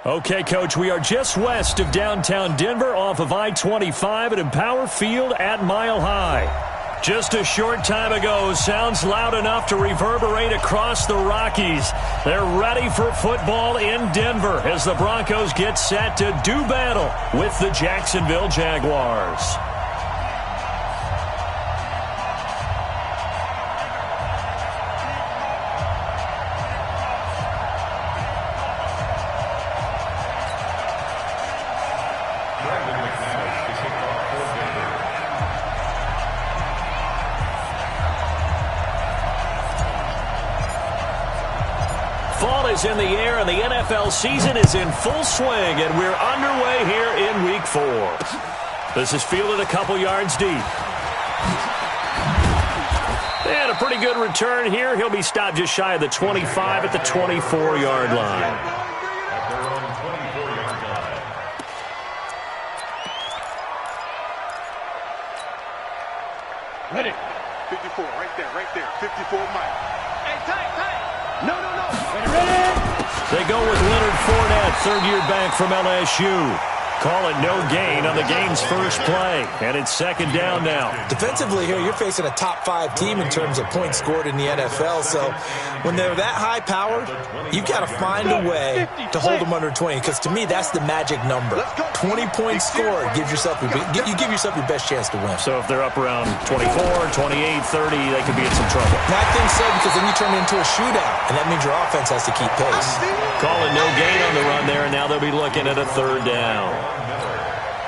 Okay, Coach, we are just west of downtown Denver off of I-25 at Empower Field at Mile High. Just a short time ago, sounds loud enough to reverberate across the Rockies. They're ready for football in Denver as the Broncos get set to do battle with the Jacksonville Jaguars. Fall is in the air, and the NFL season is in full swing, and we're underway here in Week 4. This is fielded a couple yards deep. And a pretty good return here. He'll be stopped just shy of the 25 at the 24-yard line. Ready. 54, right there. 54, Mike. Hey, tight. No. They go with Leonard Fournette, third-year back from LSU. Call it no gain on the game's first play, and it's second down now. Defensively here, you're facing a top-5 team in terms of points scored in the NFL, so when they're that high-powered, you've got to find a way to hold them under 20, because to me, that's the magic number. 20 points scored, you give yourself your best chance to win. So if they're up around 24, 28, 30, they could be in some trouble. And I think so, because then you turn it into a shootout, and that means your offense has to keep pace. Call it no gain on the run there, and now they'll be looking at a third down.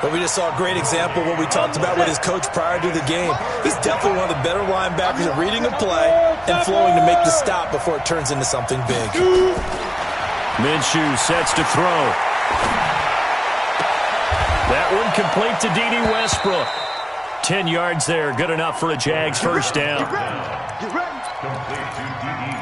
But we just saw a great example of what we talked about with his coach prior to the game. He's definitely one of the better linebackers at reading a play and flowing to make the stop before it turns into something big. Minshew sets to throw. That one complete to D.D. Westbrook. 10 yards there, good enough for a Jags first down.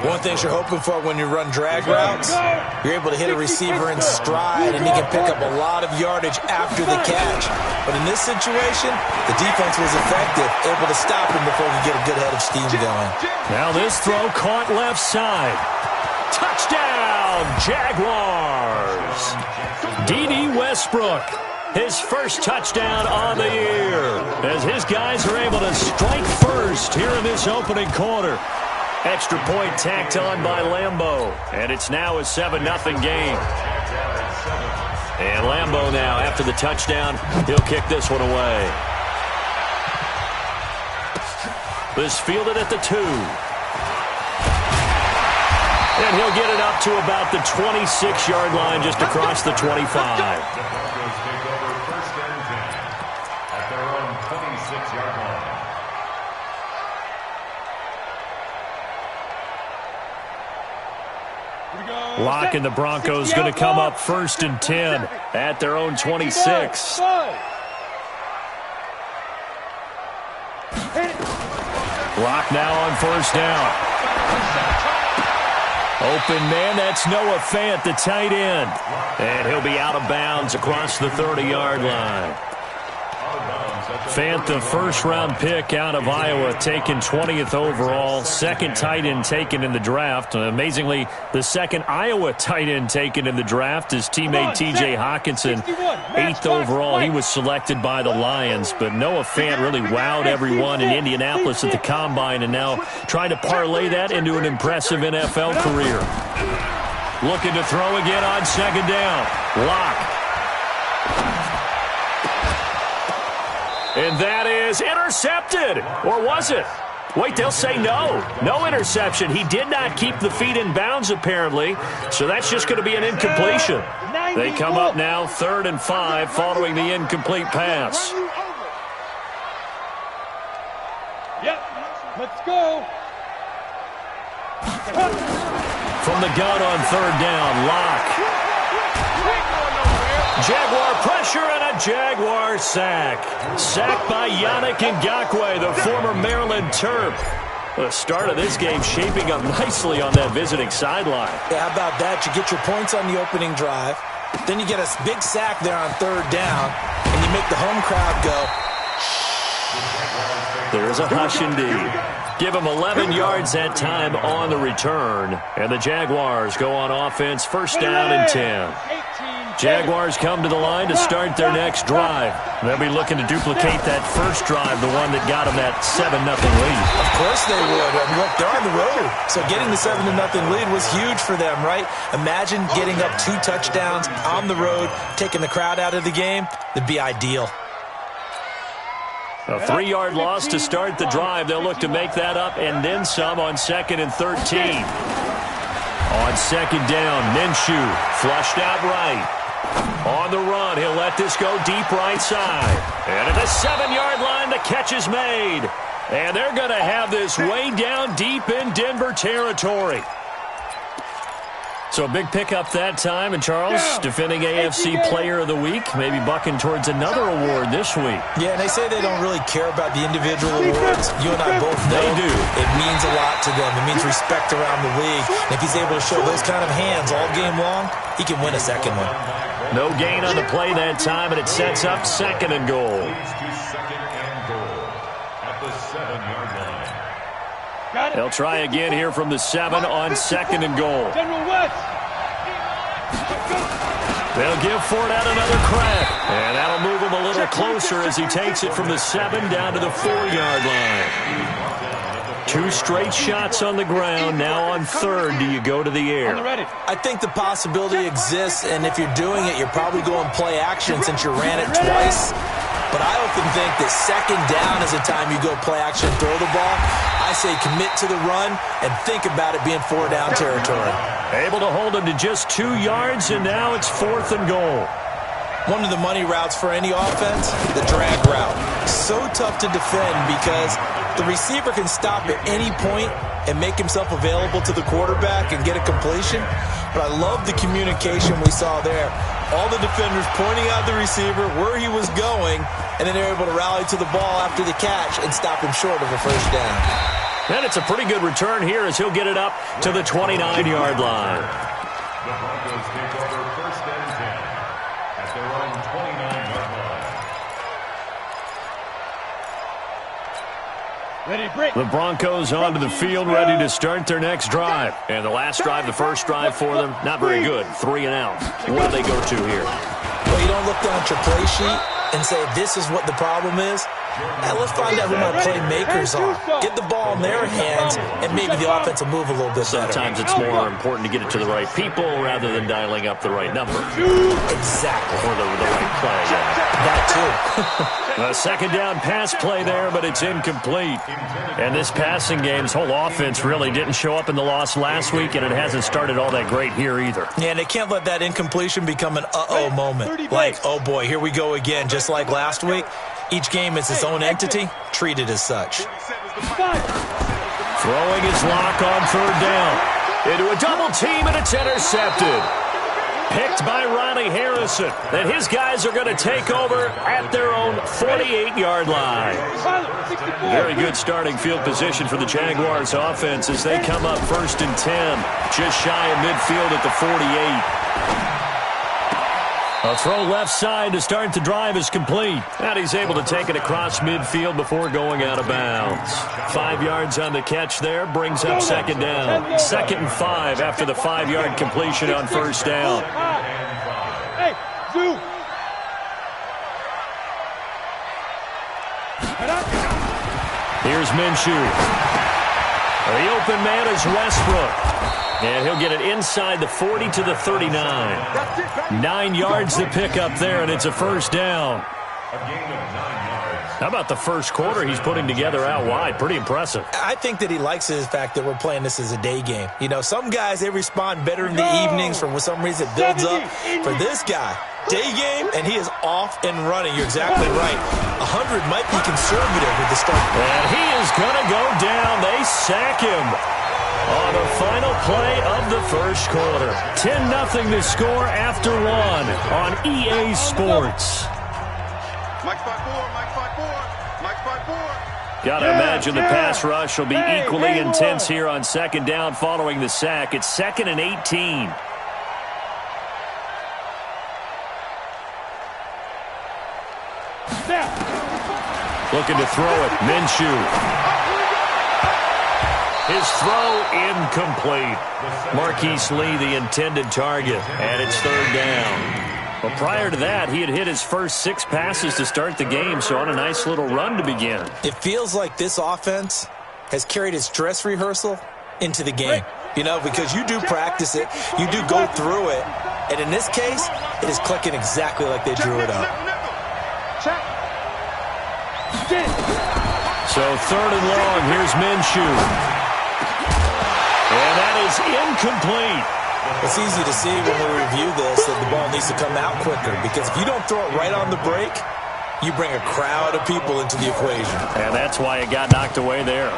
One thing you're hoping for when you run drag routes, you're able to hit a receiver in stride, and he can pick up a lot of yardage after the catch. But in this situation, the defense was effective, able to stop him before he could get a good head of steam going. Now this throw caught left side. Touchdown, Jaguars! D.D. Westbrook, his first touchdown on the year, as his guys are able to strike first here in this opening quarter. Extra point tacked on by Lambeau, and it's now a 7-0 game. And Lambeau now, after the touchdown, he'll kick this one away. This fielded at the 2. And he'll get it up to about the 26-yard line, just across the 25. Locke and the Broncos going to come up 1st and 10 at their own 26. Locke now on 1st down. Open man, that's Noah Fant, the tight end. And he'll be out of bounds across the 30-yard line. Fant, the first-round pick out of Iowa, taken 20th overall, second tight end taken in the draft. Amazingly, the second Iowa tight end taken in the draft is teammate T.J. Hawkinson, 8th overall. He was selected by the Lions, but Noah Fant really wowed everyone in Indianapolis at the Combine, and now trying to parlay that into an impressive NFL career. Looking to throw again on second down. Locke. And that is intercepted. Or was it? Wait, they'll say no. No interception. He did not keep the feet in bounds, apparently. So that's just going to be an incompletion. They come up now 3rd and 5 following the incomplete pass. Yep, let's go. From the gun on 3rd down, Locke. Jaguar pressure and a Jaguar sack. Sacked by Yannick Ngakoue, the former Maryland Terp. The start of this game shaping up nicely on that visiting sideline. Yeah, how about that? You get your points on the opening drive. Then you get a big sack there on 3rd down, and you make the home crowd go. There's a hush indeed. Give them 11 yards that time on the return. And the Jaguars go on offense, 1st down and 10. Jaguars come to the line to start their next drive. They'll be looking to duplicate that first drive, the one that got them that 7-0 lead. Of course they would. And look, they're on the road. So getting the 7-0 lead was huge for them, right? Imagine getting up 2 touchdowns on the road, taking the crowd out of the game. That'd be ideal. A 3-yard loss to start the drive. They'll look to make that up and then some on 2nd and 13. On 2nd down, Minshew flushed out right. On the run, he'll let this go deep right side. And at the 7-yard line, the catch is made. And they're going to have this way down deep in Denver territory. So a big pickup that time. And Charles, defending AFC Player of the Week, maybe bucking towards another award this week. Yeah, and they say they don't really care about the individual awards. You and I both know they do. It means a lot to them. It means respect around the league. And if he's able to show those kind of hands all game long, he can win a second one. No gain on the play that time, and it sets up 2nd and goal. They'll try again here from the 7 on 2nd and goal. They'll give Fournette another crack, and that'll move him a little closer as he takes it from the 7 down to the 4-yard line. 2 straight shots on the ground. Now on 3rd, do you go to the air? I think the possibility exists, and if you're doing it, you're probably going play action since you ran it twice. But I often think that 2nd down is the time you go play action and throw the ball. I say commit to the run and think about it being 4-down territory. Able to hold him to just 2 yards, and now it's 4th and goal. One of the money routes for any offense, the drag route. So tough to defend because the receiver can stop at any point and make himself available to the quarterback and get a completion. But I love the communication we saw there. All the defenders pointing out the receiver, where he was going, and then they're able to rally to the ball after the catch and stop him short of a 1st down. And it's a pretty good return here as he'll get it up to the 29-yard line. The Broncos take over 1st and 10 at their own 29-yard line. The Broncos onto the field, ready to start their next drive. And the last drive, the first drive for them, not very good. 3 and out. What do they go to here? Well, you don't look down at your play sheet and say, this is what the problem is. Now, let's find out who my playmakers are. Get the ball in their hands, and maybe the offense will move a little bit better. Sometimes it's more important to get it to the right people rather than dialing up the right number. Exactly. Or the right play, yeah. That too. A 2nd down pass play there, but it's incomplete. And this passing game's whole offense really didn't show up in the loss last week, and it hasn't started all that great here either. Yeah, and they can't let that incompletion become an uh-oh moment. Like, oh boy, here we go again, just like last week. Each game is its own entity, treated as such. Throwing his lock on 3rd down. Into a double team, and it's intercepted. Picked by Ronnie Harrison. And his guys are going to take over at their own 48-yard line. Very good starting field position for the Jaguars offense as they come up 1st and 10. Just shy of midfield at the 48. A throw left side to start the drive is complete. And he's able to take it across midfield before going out of bounds. 5 yards on the catch there, brings up 2nd down. 2nd and 5 after the 5-yard completion on 1st down. Hey, Zoo! Here's Minshew. The open man is Westbrook. And he'll get it inside the 40 to the 39. 9 yards to pick up there, and it's a 1st down. A gain of 9 yards. How about the first quarter he's putting together out wide? Pretty impressive. I think that he likes the fact that we're playing this as a day game. You know, some guys, they respond better in the evenings. For some reason, it builds up. For this guy, day game, and he is off and running. You're exactly right. 100 might be conservative with the start. And he is going to go down. They sack him on the final play of the first quarter. 10-0 to score after 1 on EA Sports. Mike 5-4, Mike 5-4, Mike 5-4. Got to imagine the pass rush will be equally intense here on 2nd down following the sack. It's 2nd and 18. Looking to throw it. Minshew. His throw incomplete. Marquise Lee, the intended target, and it's 3rd down. Well, prior to that, he had hit his first 6 passes to start the game, so on a nice little run to begin. It feels like this offense has carried its dress rehearsal into the game. You know, because you do practice it, you do go through it, and in this case, it is clicking exactly like they drew it up. So 3rd and long, here's Minshew. And that is incomplete. It's easy to see when we review this that the ball needs to come out quicker, because if you don't throw it right on the break, you bring a crowd of people into the equation. And that's why it got knocked away there.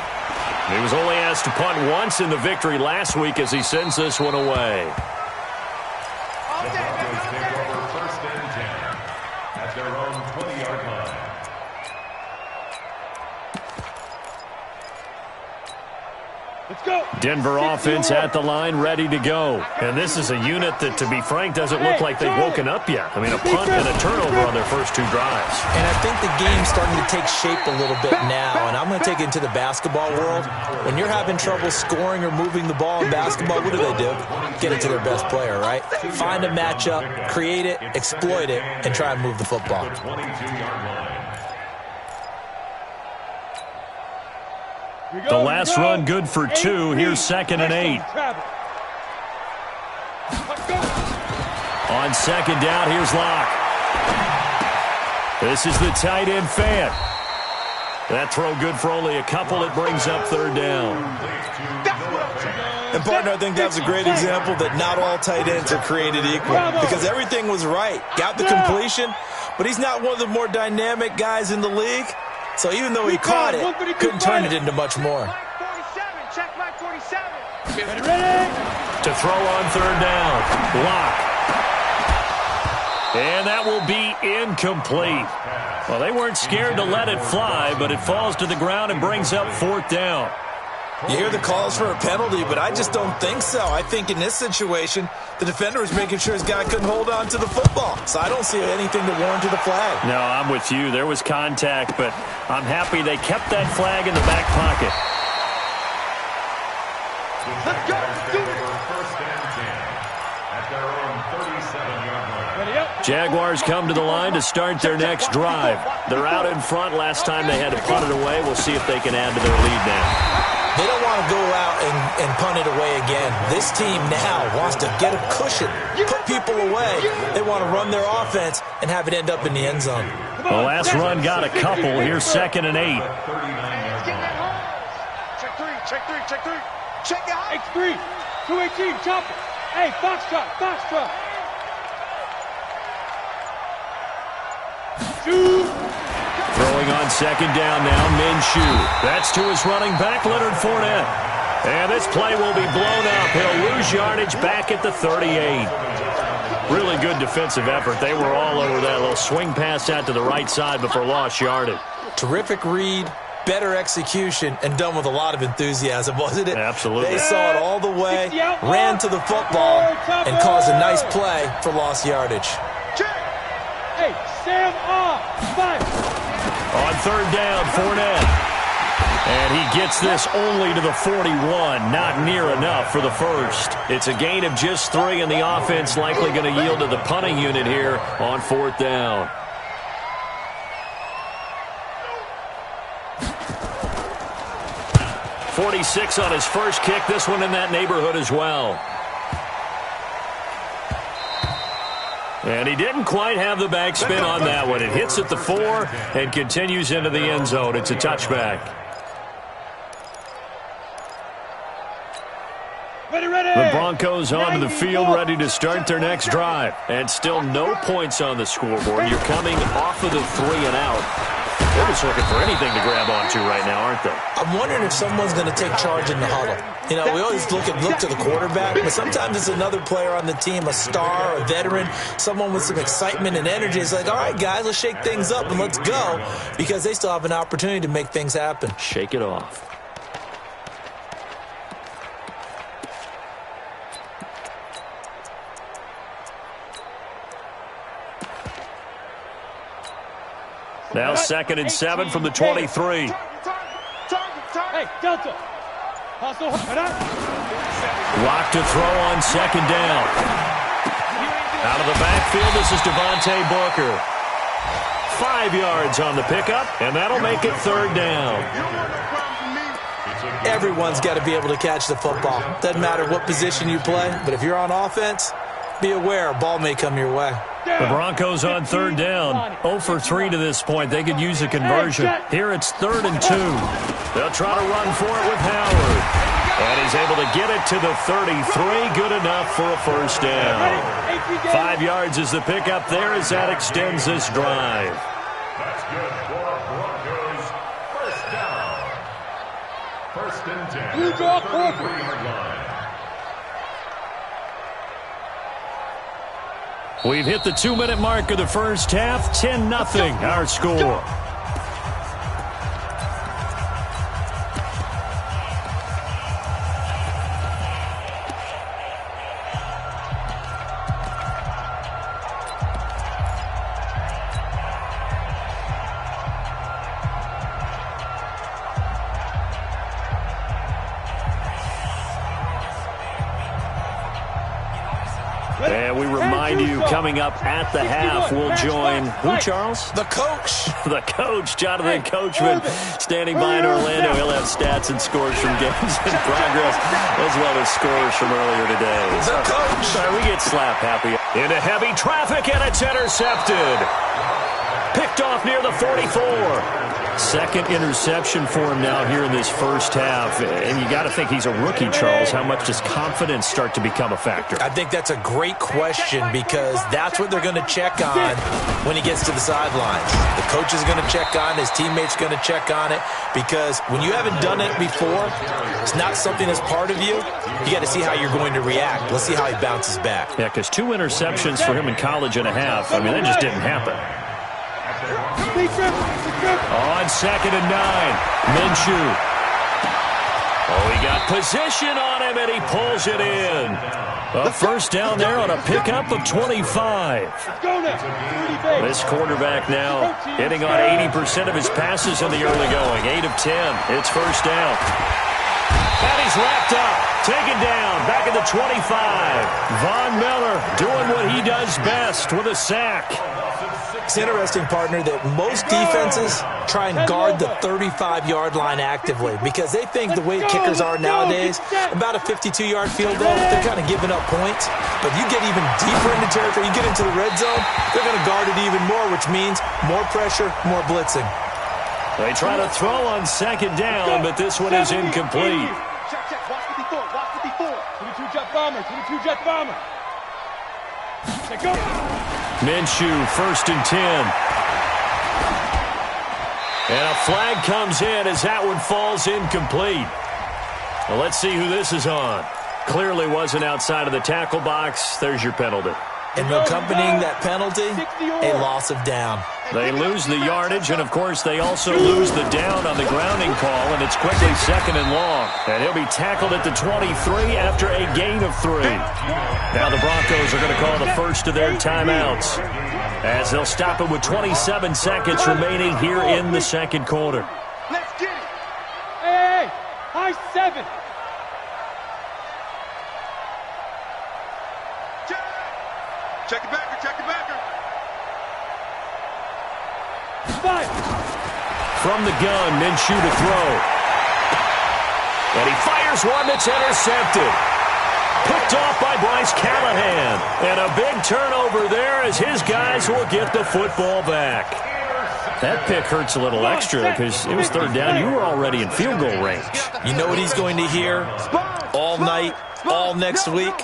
He was only asked to punt once in the victory last week as he sends this one away. The Broncos take over 1st and 10 at their own 20-yard line. Let's go. Denver offense at the line, ready to go. And this is a unit that, to be frank, doesn't look like they've woken up yet. I mean, a punt and a turnover on their first 2 drives. And I think the game's starting to take shape a little bit now, and I'm going to take it into the basketball world. When you're having trouble scoring or moving the ball in basketball, what do? Get it to their best player, right? Find a matchup, create it, exploit it, and try and move the football. 22-yard line. The last run good for 2. Here's 2nd and 8. On 2nd down, here's Locke. This is the tight end fan. That throw good for only a couple. It brings up 3rd down. And, partner, I think that was a great example that not all tight ends are created equal, because everything was right. Got the completion, but he's not one of the more dynamic guys in the league. So even though he caught it, couldn't turn it into much more. Check my 47. To throw on 3rd down. Locke. And that will be incomplete. Well, they weren't scared to let it fly, but it falls to the ground and brings up 4th down. You hear the calls for a penalty, but I just don't think so. I think in this situation, the defender was making sure his guy couldn't hold on to the football. So I don't see anything to warrant the flag. No, I'm with you. There was contact, but I'm happy they kept that flag in the back pocket. Let's go. Do it. 1st and 10 at their own 37-yard line. Ready up. Jaguars come to the line to start their next drive. They're out in front. Last time they had to punt it away. We'll see if they can add to their lead now. They don't want to go out and punt it away again. This team now wants to get a cushion, put people away. They want to run their offense and have it end up in the end zone. The last run got a couple. Here's 2nd and 8. Check 3. Check 3. Check 3. Check it out. X3. 218. Chopper. Hey, Foxtrot. Foxtrot. Shoot. Throwing on 2nd down now, Minshew. That's to his running back, Leonard Fournette. And this play will be blown up. He'll lose yardage back at the 38. Really good defensive effort. They were all over that little swing pass out to the right side before lost yardage. Terrific read, better execution, and done with a lot of enthusiasm, wasn't it? Absolutely. They saw it all the way, ran to the football, and caused a nice play for lost yardage. Hey, Sam off. 5. On 3rd down, Fournette. And he gets this only to the 41. Not near enough for the first. It's a gain of just 3, and the offense likely going to yield to the punting unit here on 4th down. .46 on his first kick. This one in that neighborhood as well. And he didn't quite have the backspin on that one. It hits at the 4 and continues into the end zone. It's a touchback. The Broncos onto the field, ready to start their next drive. And still no points on the scoreboard. You're coming off of the 3 and out. They're just looking for anything to grab onto right now, aren't they? I'm wondering if someone's going to take charge in the huddle. You know, we always look to the quarterback, but sometimes it's another player on the team, a star, a veteran, someone with some excitement and energy. It's like, all right, guys, let's shake things up and let's go, because they still have an opportunity to make things happen. Shake it off. Now 2nd and 7 from the 23. Hey, Delta. Lock to throw on 2nd down. Out of the backfield, this is Devontae Booker. 5 yards on the pickup, and that'll make it third down. Everyone's got to be able to catch the football. Doesn't matter what position you play, but if you're on offense, be aware a ball may come your way. The Broncos on third down. 0 for 3 to this point. They could use a conversion. Here it's 3rd and 2. They'll try to run for it with Howard. And he's able to get it to the 33. Good enough for a first down. 5 yards is the pickup there as that extends this drive. That's good for Broncos. First down. First and 10. Blue draw 33-yard line. We've hit the 2-minute mark of the first half. 10-0 our score. And we remind you, coming up at the half, we'll join who, Charles? The coach. The coach, Jonathan Coachman, standing by in Orlando. He'll have stats and scores from games in progress, as well as scores from earlier today. The coach. Sorry, we get slap happy. Into heavy traffic, and it's intercepted. Picked off near the 44. Second interception for him now here in this first half. And you got to think he's a rookie, Charles. How much does confidence start to become a factor? I think that's a great question because that's what they're going to check on when he gets to the sidelines. The coach is going to check on, his teammates going to check on it, because when you haven't done it before, it's not something that's part of you. You got to see how you're going to react. Let's see how he bounces back. Yeah, because 2 interceptions for him in college and a half. I mean, that just didn't happen. On 2nd and 9, Minshew. Oh, he got position on him, and he pulls it in. A first down there on a pickup of 25. This quarterback now hitting on 80% of his passes in the early going. 8 of 10. It's first down. And he's wrapped up. Taken down. Back at the 25. Von Miller doing what he does best with a sack. It's interesting, partner, that most defenses try and guard the 35-yard line actively because they think the way kickers are nowadays, about a 52-yard field goal, they're kind of giving up points. But you get even deeper into territory, you get into the red zone, they're going to guard it even more, which means more pressure, more blitzing. They try to throw on 2nd down, but this one is incomplete. Check. Watch 54. 22 jet bomber. 22 jet bomber. Check go. Minshew, 1st and 10. And a flag comes in as that one falls incomplete. Well, let's see who this is on. Clearly wasn't outside of the tackle box. There's your penalty. And accompanying that penalty, a loss of down. They lose the yardage, and, of course, they also lose the down on the grounding call, and it's quickly 2nd and long. And he'll be tackled at the 23 after a gain of 3. Now the Broncos are going to call the first of their timeouts as they'll stop it with 27 seconds remaining here in the second quarter. Let's get it. Hey, high 7. Check it backer. Fire. From the gun, Minshew to throw. And he fires one that's intercepted. Picked off by Bryce Callahan. And a big turnover there as his guys will get the football back. That pick hurts a little extra because it was 3rd down. You were already in field goal range. You know what he's going to hear all night, all next week?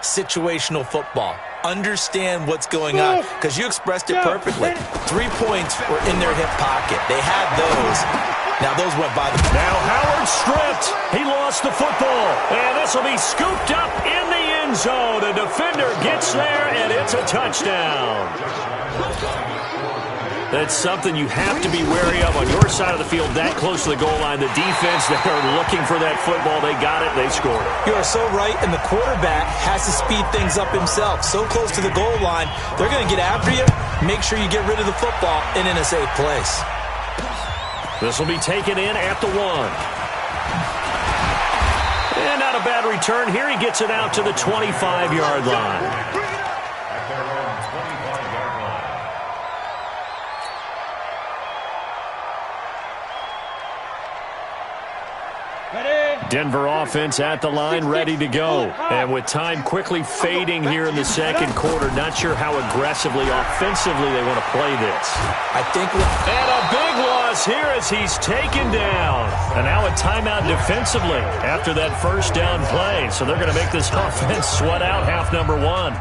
Situational football. Understand what's going on, because you expressed it perfectly. 3 points were in their hip pocket. They had those. Now those went by the... Now Howard stripped. He lost the football. And this will be scooped up in the end zone. A defender gets there, and it's a touchdown. That's something you have to be wary of on your side of the field, that close to the goal line. The defense, they are looking for that football. They got it. They scored it. You are so right, and the quarterback has to speed things up himself. So close to the goal line, they're going to get after you. Make sure you get rid of the football and in a safe place. This will be taken in at the 1. And not a bad return here. He gets it out to the 25-yard line. Denver offense at the line, ready to go. And with time quickly fading here in the second quarter, not sure how aggressively, offensively they want to play this. I think and a big loss here as he's taken down. And now a timeout defensively after that first down play. So they're going to make this offense sweat out half number one.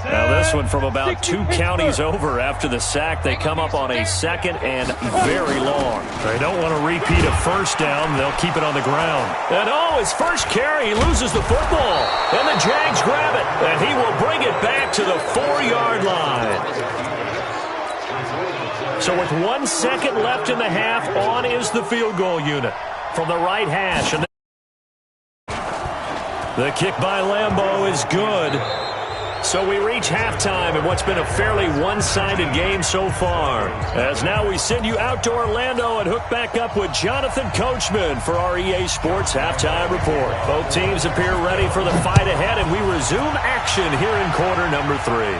Now this one from about 2 counties over after the sack. They come up on a second and very long. They don't want to repeat a first down. They'll keep it on the ground. And his first carry, he loses the football. And the Jags grab it. And he will bring it back to the 4-yard line. So with 1 second left in the half, on is the field goal unit from the right hash. And the kick by Lambeau is good. So we reach halftime in what's been a fairly one-sided game so far. As now we send you out to Orlando and hook back up with Jonathan Coachman for our EA Sports Halftime Report. Both teams appear ready for the fight ahead, and we resume action here in quarter number 3.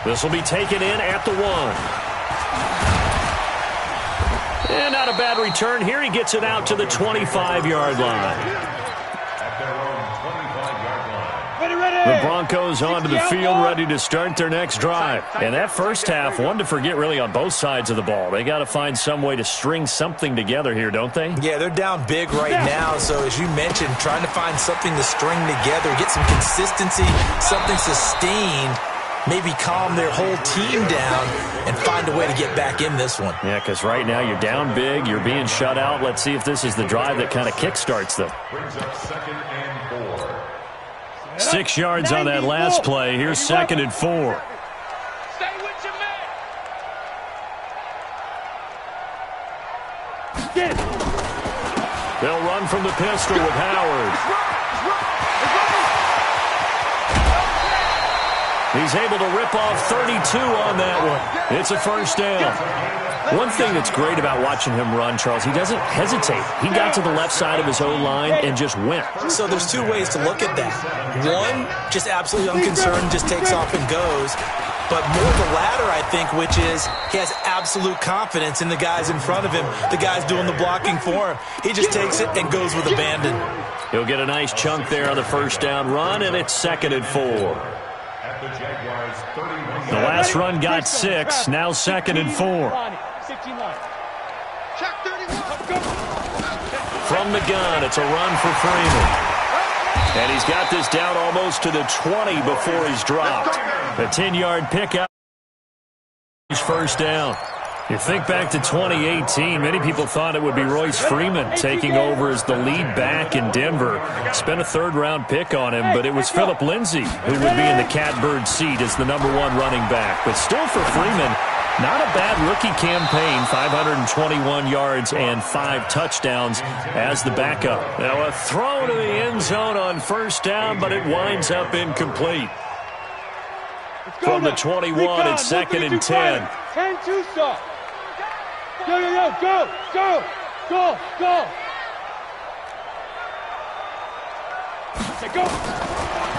This will be taken in at the 1. And not a bad return here. He gets it out to the 25-yard line. The Broncos onto the field, ready to start their next drive. And that first half, one to forget really on both sides of the ball. They got to find some way to string something together here, don't they? Yeah, they're down big right now. So as you mentioned, trying to find something to string together, get some consistency, something sustained, maybe calm their whole team down and find a way to get back in this one. Yeah, because right now you're down big, you're being shut out. Let's see if this is the drive that kind of kickstarts them. Brings up 2nd and 4. 6 yards on that last play. Here's 2nd and 4. Stay with your man. Get it. They'll run from the pistol with Howard. He's able to rip off 32 on that one. It's a first down. One thing that's great about watching him run, Charles, he doesn't hesitate. He got to the left side of his O-line and just went. So there's 2 ways to look at that. One, just absolutely unconcerned, just takes off and goes. But more the latter, I think, which is he has absolute confidence in the guys in front of him, the guys doing the blocking for him. He just takes it and goes with abandon. He'll get a nice chunk there on the first down run, and it's 2nd and 4. The last run got 6, now 2nd and 4. From the gun, it's a run for Freeman. And he's got this down almost to the 20 before he's dropped. A 10-yard pickup. First down. You think back to 2018, many people thought it would be Royce Freeman taking over as the lead back in Denver. Spent a 3rd-round pick on him, but it was Phillip Lindsay who would be in the catbird seat as the #1 running back. But still for Freeman, not a bad rookie campaign, 521 yards and 5 touchdowns as the backup. Now a throw to the end zone on first down, but it winds up incomplete. From the 21, it's 2nd and 10. 10-2 stop. Go, go. Go.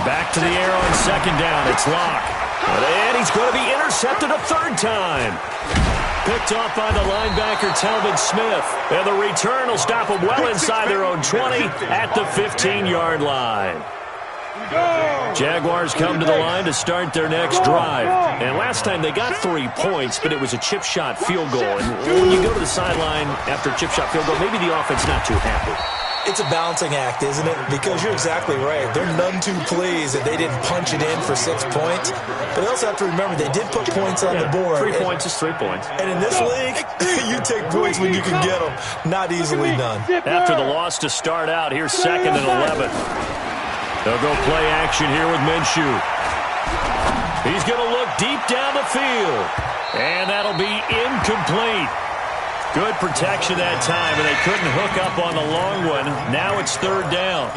Back to the air on 2nd down. It's Locke. And he's going to be intercepted a 3rd time. Picked off by the linebacker, Telvin Smith. And the return will stop them well inside their own 20 at the 15-yard line. Jaguars come to the line to start their next drive. And last time they got 3 points, but it was a chip shot field goal. And when you go to the sideline after a chip shot field goal, maybe the offense not too happy. It's a balancing act, isn't it? Because you're exactly right. They're none too pleased that they didn't punch it in for 6 points. But they also have to remember they did put points on the board. 3 points is 3 points. And in this league, you take points when you can get them. Not easily done. After the loss to start out, here's 2nd and 11. They'll go play action here with Minshew. He's going to look deep down the field. And that'll be incomplete. Good protection that time, and they couldn't hook up on the long one. Now it's 3rd down.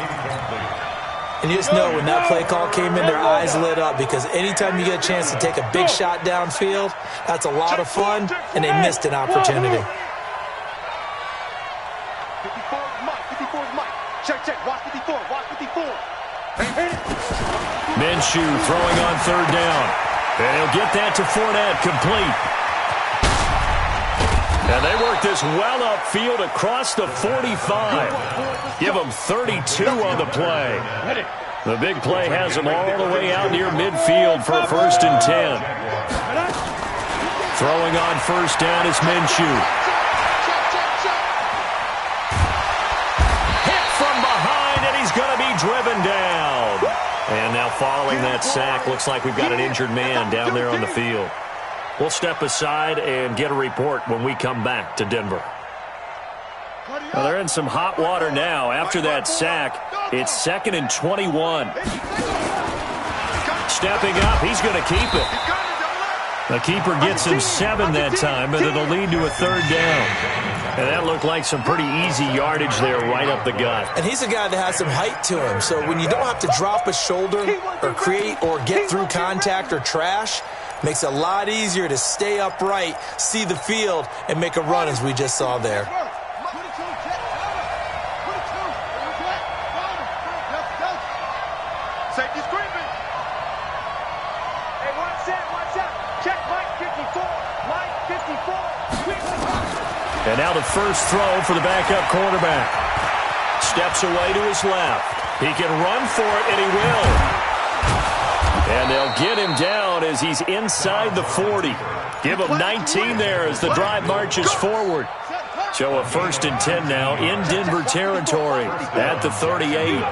And you just know when that play call came in, their eyes lit up because anytime you get a chance to take a big shot downfield, that's a lot of fun, and they missed an opportunity. 54 is Mike. Check. Watch 54. Minshew Minshew throwing on third down. And he'll get that to Fournette, complete. And they work this well upfield across the 45. Give them 32 on the play. The big play has them all the way out near midfield for a 1st and 10. Throwing on first down is Minshew. Hit from behind, and he's going to be driven down. And now following that sack, looks like we've got an injured man down there on the field. We'll step aside and get a report when we come back to Denver. Well, they're in some hot water now. After that sack, it's 2nd and 21. Stepping up, he's going to keep it. The keeper gets him 7 that time, but it'll lead to a 3rd down. And that looked like some pretty easy yardage there right up the gut. And he's a guy that has some height to him, so when you don't have to drop a shoulder or create or get through contact or trash, makes it a lot easier to stay upright, see the field, and make a run as we just saw there. Safety screaming. Hey, watch out. Check Mike 54. Mike 54. And now the first throw for the backup quarterback. Steps away to his left. He can run for it, and he will. And they'll get him down as he's inside the 40. Give him 19 there as the drive marches forward. So a 1st and 10 now in Denver territory at the 38.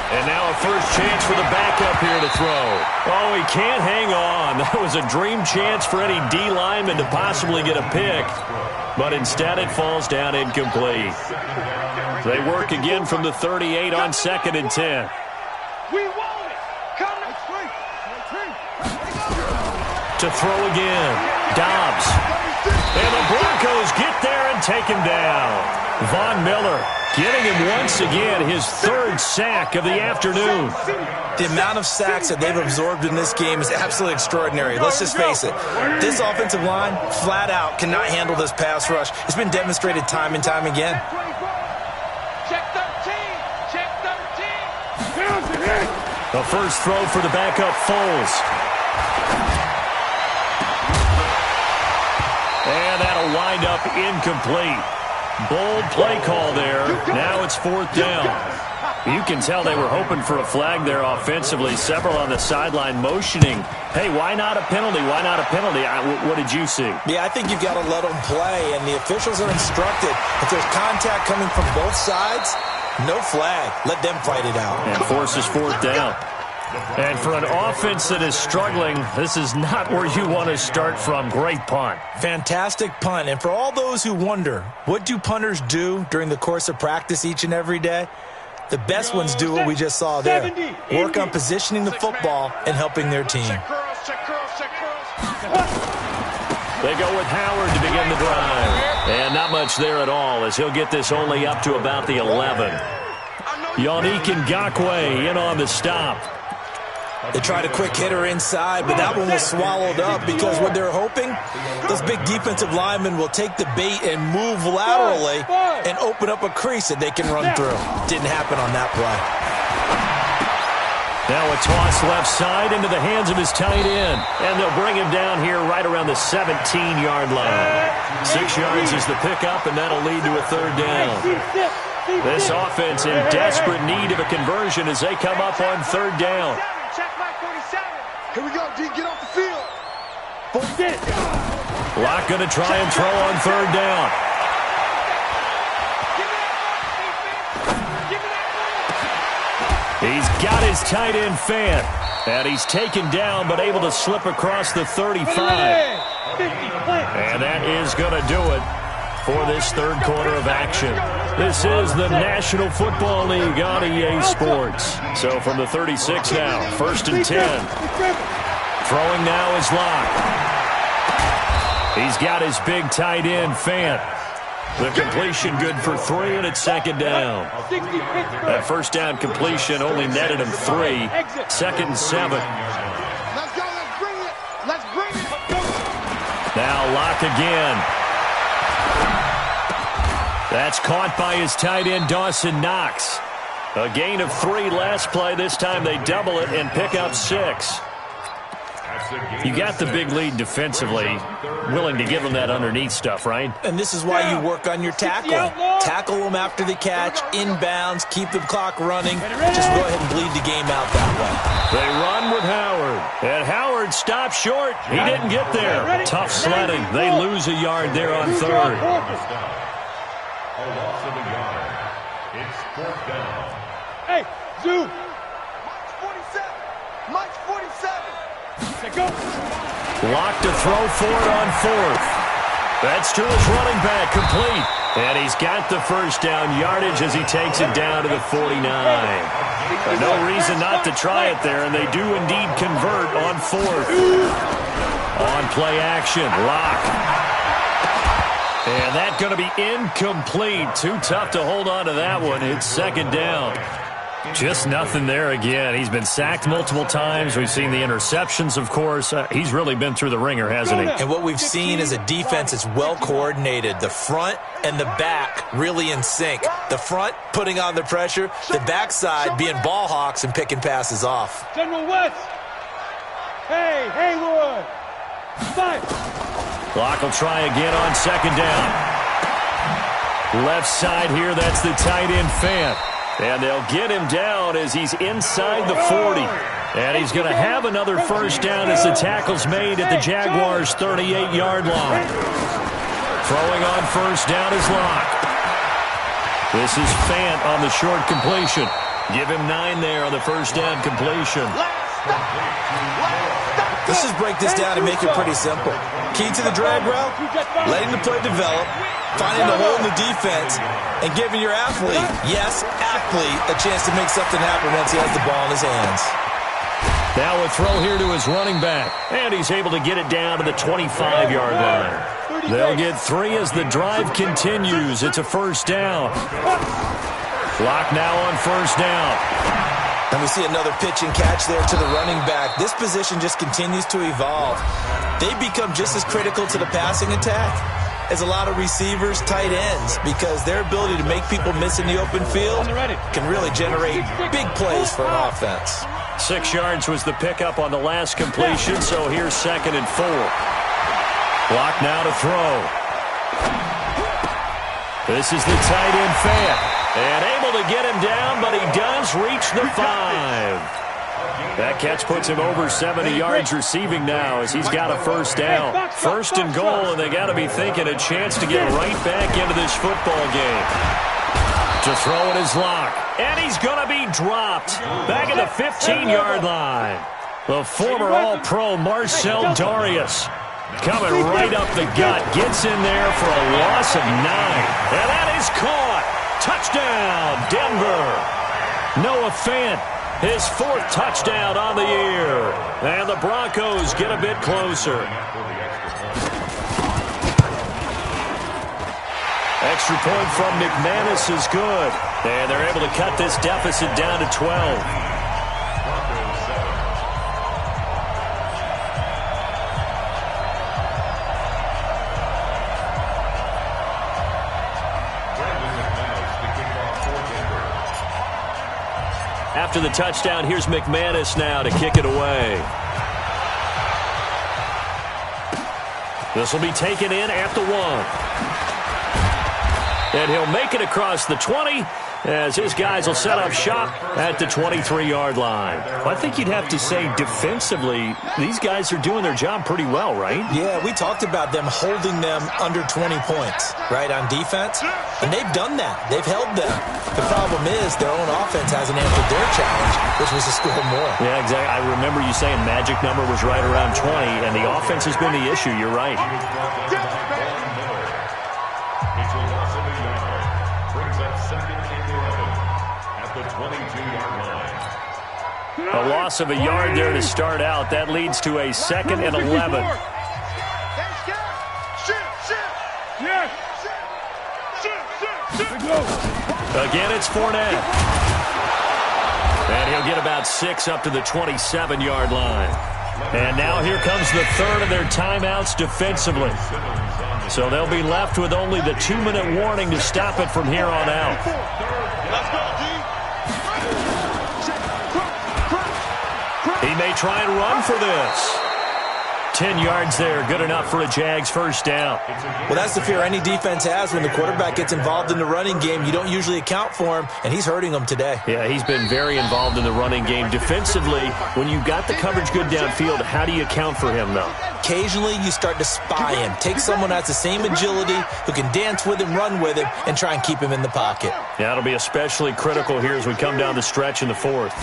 And now a first chance for the backup here to throw. Oh, he can't hang on. That was a dream chance for any D lineman to possibly get a pick. But instead it falls down incomplete. They work again from the 38 on 2nd and 10. We want it. Come on. To throw again. Dobbs. And the Broncos get there and take him down. Von Miller getting him once again his 3rd sack of the afternoon. The amount of sacks that they've absorbed in this game is absolutely extraordinary. Let's just face it. This offensive line, flat out, cannot handle this pass rush. It's been demonstrated time and time again. Check 13. Check 13. The first throw for the backup Foles. And that'll wind up incomplete. Bold play call there. Now it's 4th down. You can tell they were hoping for a flag there offensively. Several on the sideline motioning. Hey, why not a penalty? Why not a penalty? What did you see? Yeah, I think you've got to let them play, and the officials are instructed. If there's contact coming from both sides, no flag. Let them fight it out. And forces 4th down. And for an offense that is struggling, this is not where you want to start from. Great punt. Fantastic punt. And for all those who wonder, what do punters do during the course of practice each and every day? The best ones do what we just saw there. Work on positioning the football and helping their team. They go with Howard to begin the drive. And not much there at all as he'll get this only up to about the 11. Yannick Ngakoue in on the stop. They tried a quick hitter inside, but that one was swallowed up because what they're hoping, those big defensive linemen will take the bait and move laterally and open up a crease that they can run through. Didn't happen on that play. Now a toss left side into the hands of his tight end. And they'll bring him down here right around the 17-yard line. 6 yards is the pickup, and that'll lead to a 3rd down. This offense in desperate need of a conversion as they come up on 3rd down. Here we go, D. Get off the field. Locke going to try and throw on 3rd down. He's got his tight end Fant. And he's taken down but able to slip across the 35. And that is going to do it for this 3rd quarter of action. This is the National Football League on EA Sports. So from the 36 now, 1st and 10. Throwing now is Locke. He's got his big tight end, Fant. The completion good for 3, and it's 2nd down. That 1st down completion only netted him 3. 2nd and 7. Let's go, let's bring it. Let's bring it. Now Locke again. That's caught by his tight end, Dawson Knox. A gain of 3 last play. This time they double it and pick up 6. You got the big lead defensively, willing to give them that underneath stuff, right? And this is why you work on your tackling. Tackle them after the catch, inbounds, keep the clock running. Just go ahead and bleed the game out that way. They run with Howard. And Howard stopped short. He didn't get there. Tough sledding. They lose a yard there on 3rd. A loss of a yard. It's 4th down. Hey, Zoo. Mike's 47. Mike's 47. Say go. Locked to throw for it on 4th. That's to his running back, complete. And he's got the first down yardage as he takes it down to the 49. No reason not to try it there, and they do indeed convert on 4th. On play action, Lock. And that's going to be incomplete. Too tough to hold on to that one. It's 2nd down. Just nothing there again. He's been sacked multiple times. We've seen the interceptions, of course. He's really been through the ringer, hasn't he? And what we've seen is a defense that's well coordinated. The front and the back really in sync. The front putting on the pressure. The backside being ball hawks and picking passes off. General West. Hey, Haywood. 5. Clock will try again on 2nd down. Left side here, that's the tight end Fant. And they'll get him down as he's inside the 40. And he's going to have another first down as the tackle's made at the Jaguars' 38-yard line. Throwing on first down is Lock. This is Fant on the short completion. Give him 9 there on the first down completion. Let's just break this down and make it pretty simple. Key to the drag route, letting the play develop, finding the hole in the defense, and giving your athlete, yes, athlete, a chance to make something happen once he has the ball in his hands. Now a throw here to his running back, and he's able to get it down to the 25-yard line. They'll get 3 as the drive continues. It's a first down. Lock now on first down. And we see another pitch and catch there to the running back. This position just continues to evolve. They become just as critical to the passing attack as a lot of receivers, tight ends, because their ability to make people miss in the open field can really generate big plays for an offense. 6 yards was the pickup on the last completion, so here's 2nd and 4. Lock now to throw. This is the tight end Fant. And able to get him down, but he does reach the 5. That catch puts him over 70 yards receiving now as he's got a first down. 1st and goal, and they got to be thinking a chance to get right back into this football game. To throw it is Lock. And he's going to be dropped back at the 15-yard line. The former All-Pro Marcel Darius coming right up the gut. Gets in there for a loss of 9. And that is caught. Touchdown, Denver. Noah Fant, his 4th touchdown on the year. And the Broncos get a bit closer. Extra point from McManus is good. And they're able to cut this deficit down to 12. After the touchdown, here's McManus now to kick it away. This will be taken in at the 1. And he'll make it across the 20 as his guys will set up shop at the 23-yard line. Well, I think you'd have to say defensively, these guys are doing their job pretty well, right? Yeah, we talked about them holding them under 20 points, right, on defense. And they've done that. They've held them. The problem is their own offense hasn't answered their challenge, which was to score more. Yeah, exactly. I remember you saying magic number was right around 20, and the offense has been the issue. You're right. It's a loss of a yard. Brings up 2nd and 11 at the 22-yard line. A loss of a yard there to start out. That leads to a 2nd and 11. Again, it's Fournette. And he'll get about 6 up to the 27-yard line. And now here comes the 3rd of their timeouts defensively. So they'll be left with only the 2-minute warning to stop it from here on out. Let's go, D. And they try and run for this. 10 yards there, good enough for a Jags first down. Well, that's the fear any defense has when the quarterback gets involved in the running game. You don't usually account for him, and he's hurting them today. Yeah, he's been very involved in the running game. Defensively, when you got the coverage good downfield, how do you account for him, though? Occasionally, you start to spy him. Take someone that's the same agility, who can dance with him, run with him, and try and keep him in the pocket. Yeah, it'll be especially critical here as we come down the stretch in the fourth.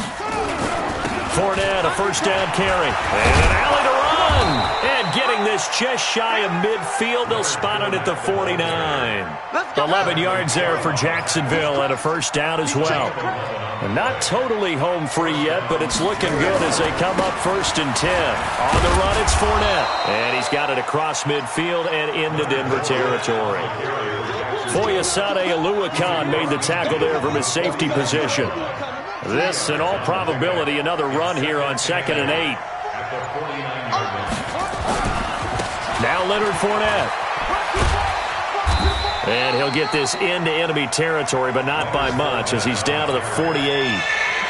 Fournette, a first down carry. And an alley to run. And getting this just shy of midfield. They'll spot it at the 49. 11 yards there for Jacksonville and a first down as well. And not totally home free yet, but it's looking good as they come up 1st and 10. On the run, it's Fournette. And he's got it across midfield and into Denver territory. Foyesade Oluwakan made the tackle there from his safety position. This, in all probability, another run here on 2nd and 8. Now Leonard Fournette. And he'll get this into enemy territory, but not by much as he's down to the 48.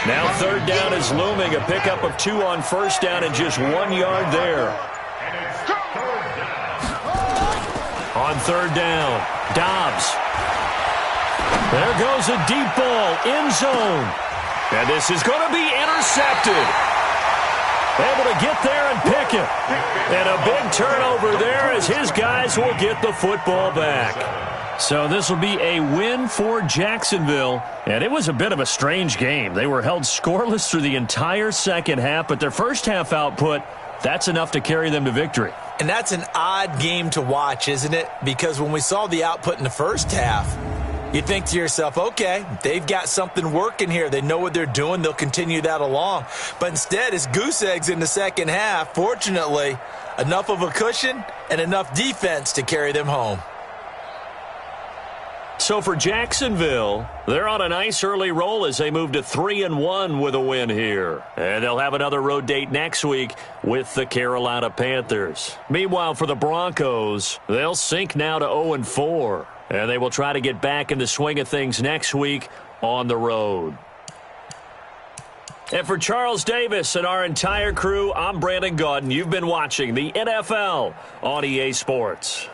Now 3rd down is looming. A pickup of 2 on 1st down and just 1 yard there. On 3rd down, Dobbs. There goes a deep ball, end zone. And this is going to be intercepted. Able to get there and pick it. And a big turnover there as his guys will get the football back. So this will be a win for Jacksonville. And it was a bit of a strange game. They were held scoreless through the entire second half, but their first half output, that's enough to carry them to victory. And that's an odd game to watch, isn't it? Because when we saw the output in the first half, you think to yourself, okay, they've got something working here. They know what they're doing. They'll continue that along. But instead, it's goose eggs in the second half. Fortunately, enough of a cushion and enough defense to carry them home. So for Jacksonville, they're on a nice early roll as they move to 3-1 with a win here. And they'll have another road date next week with the Carolina Panthers. Meanwhile, for the Broncos, they'll sink now to 0-4. And they will try to get back in the swing of things next week on the road. And for Charles Davis and our entire crew, I'm Brandon Gaudin. You've been watching the NFL on EA Sports.